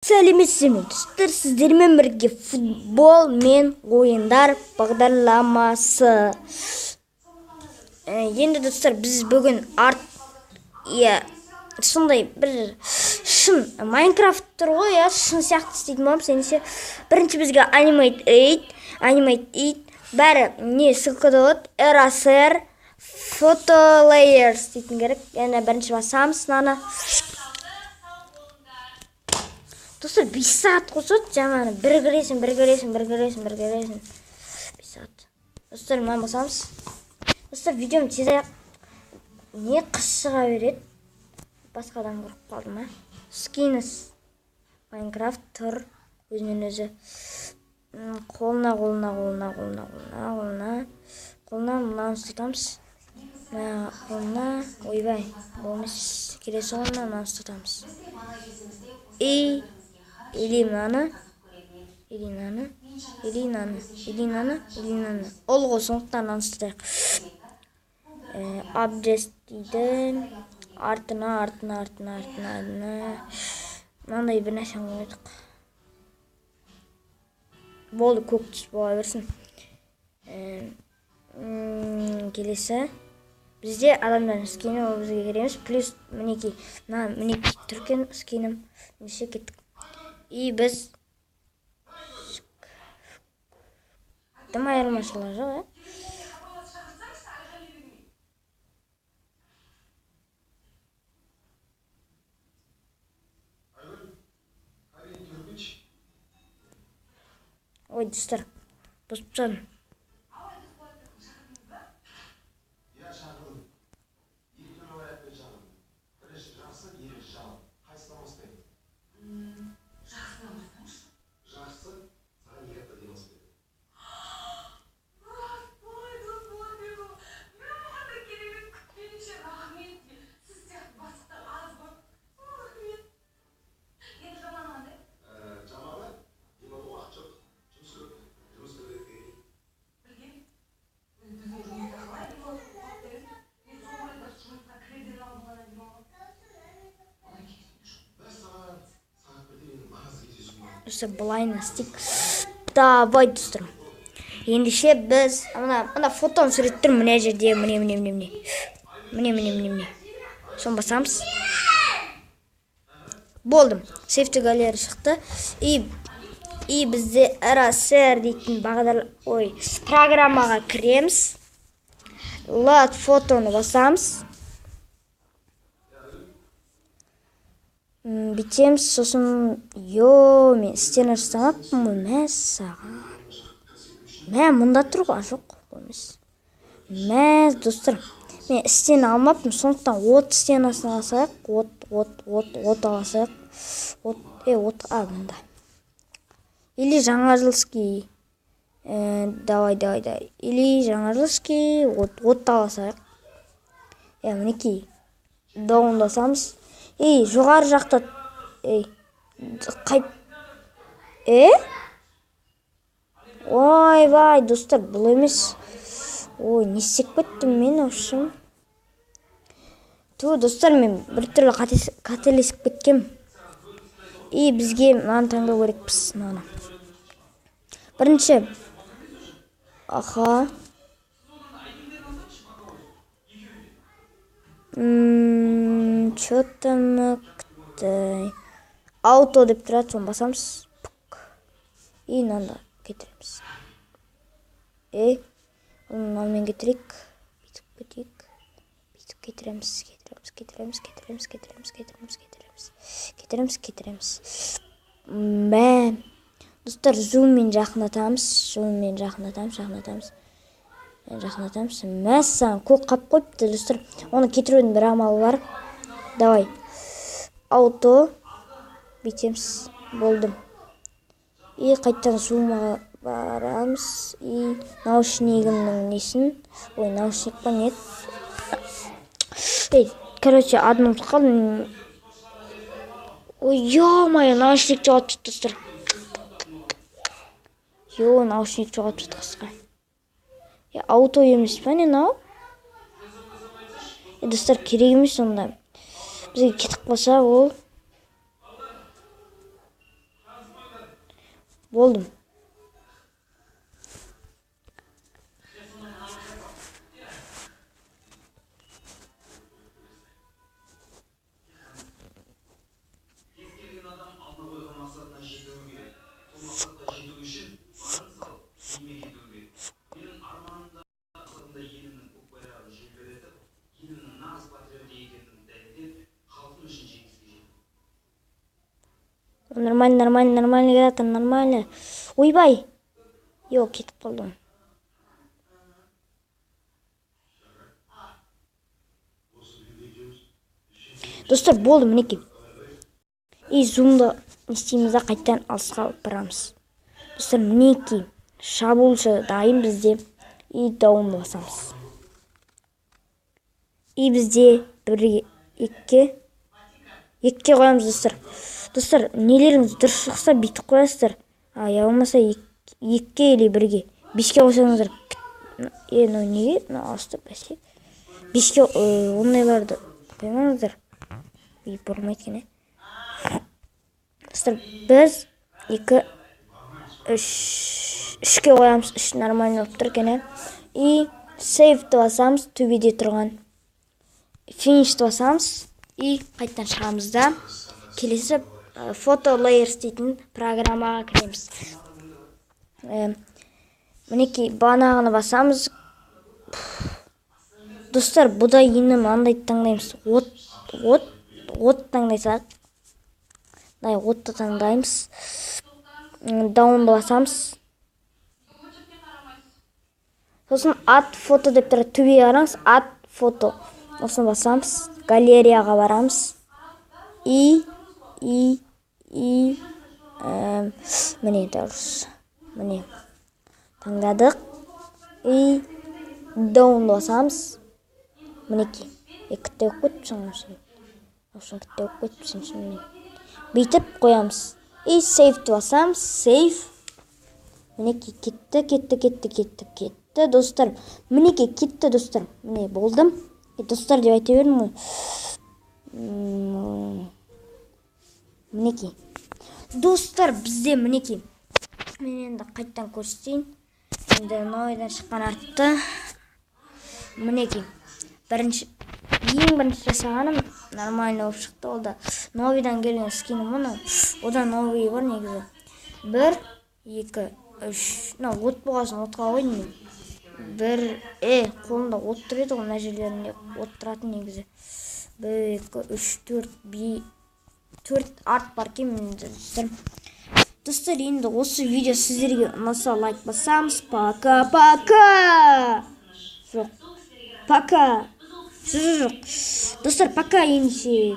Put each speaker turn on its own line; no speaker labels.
Сәлеметсіздер ме достар, сіздермен бірге футбол мен ойындар бағдарламасы. Енді достар, біз бүгін сондай бір шын Майнкрафт тұр ғой, шын сияқты істейтін боламыз. Ендеше бірінші бізге Animate 8 бәрі не ссылкада болады, RSR Photo Layers дейтін керек. Енді бірінші басамыз наны. Достар, 5 сағат қосады, жаңағы бір көресің. 5 сағат. Достар, мына басамыз. Достар, видеом тез аяқ. Не қыс шыға береді? Басқадан көріп қалдым, Skins Майнкрафт тұр өзінен өзі. Қолына мынаны ұстатамыз. Қолына, ойбай, болмас, келесі қолына мынаны ұстатамыз. Или мынаны. Ол ғой, сондықтан мынаны ұстатайық. Адрес дейді. Артына. Мынандай бір нәрсе қойдық. Болды, көк түс бола берсін. Келесі. Бізде адамдардың скені, ол бізге кереміз. Плюс мінеки түркен скенім. Неше кеттік. И біз дым айырмашылығы жоқ, Ой, достар, бұзып тастадым. Достар, былайына істейік. Давай, достар. Ендеше біз ана фотоны суреттір мына жерде, міне. Сон басамыз. Болдым. Сейфті галерия шықты. И бізде RSR дейтін программаға кіреміз. Load фотоны басамыз. Бітеміз, сосын мен істен жасамаппын ғой, мұнда тұр ғой, жоқ қоймыз. Достар, мен істен алмаппын, сондықтан от стенасына алсайық, от аласайық. Мұнда. Или жаңажылский, давай. Или жаңажылский, от аласайық. Мінеки, дауындасамыз. Жоғары жақта, Ойбай, достар, бұл емес. Не істеп кеттім мен, өшім. Достар, мен бір түрлі қателесіп кеткем. Бізге мынаны таңдау керекпіз. Бірінші. Что-то мықты. Ауто деп тұрады, соны басамыз. Мынанда кетіреміз. Мынамен кетірек. Бүйтіп кетіреміз. Достар, зуммен жақындатамыз. Мәссаған, көк қап қойыпты, достар. Оны кетірудің бір амалы бар. Давай. Ауто. Бітеміз. Болдым. Қайттан зумға барамыз. Наушнигімнің несін. Наушник па нет. Короче, адымыз қалды. Ё-моё, наушник жоғап шықты, достар. Наушник жоғап шықты қысқа. Ауто емес па не нау? Достар, керек емес онда. Бізге кетіп қалса ол болдым. Нормально келатыр, нормально. Ойбай. Yok, кетіп қалдым. Достар, болды мінекей. И зумда не істейміз да қайтадан алысқа алып барамыз. Достар, мінекей. Шабуылшы дайын бізде. И даунды басамыз. И бізде 1-2 қоямыз, достар. Достар, нелеріңіз дұрыс шықса бүйтіп қоясыздар. Я болмаса 2 или 1-ге. 5-ке қойсаңыздар. Неге? Асты бәсе. 5-ке ондайларды қоймаңыздар. Болмайды екен. Достар, біз 2 3-ке қоямыз. 3 нормально болып тұр екен. И сейвті басамыз, төбеде тұрған. Финишті басамыз. И қайттан шығамыз да келесі фото layers дейтін программаға кіреміз. Мінекей бағанағыны басамыз. Достар, бұда енді маңдай таңдаймыз. От таңдайсақ. Отты таңдаймыз. Даунды басамыз. Сосын ат фото деп тұрады. Төбе қараңыз, ат фото. Осыны басамыз. Галереяға барамыз. Міне дұрыс. Міне таңдадық. И даун басамыз. Мінекей. Кітті өкпетпісің. Кітті өкпетпісің. Бүйтіп қоямыз. И сейвті басамыз. Сейв. Мінекей кетті. Достар, мінекей кетті, достар. Міне болдым. Достар деп айта бердім ғой. Мінекей. Достар, бізде мінекей. Мен енді қайттан көрсетейін. Енді новыйдан шыққан артты. Мінекей. Ең бірінші жасағаным нормально болып шықты. Ол да новыйдан келген скинім мұны. Одан новый бар негізі. 1, 2, 3. От болғасын отқа қойдым мен. 1, қолында от тұр еді ғой, мына жерлерінде от тұратын негізі. 1, 2, 3, 4 арт бар екен. Достар, енді осы видео сіздерге ұнаса лайк басамыз. Пока. Жоқ. Пока. Жоқ. Достар, пока ендеше.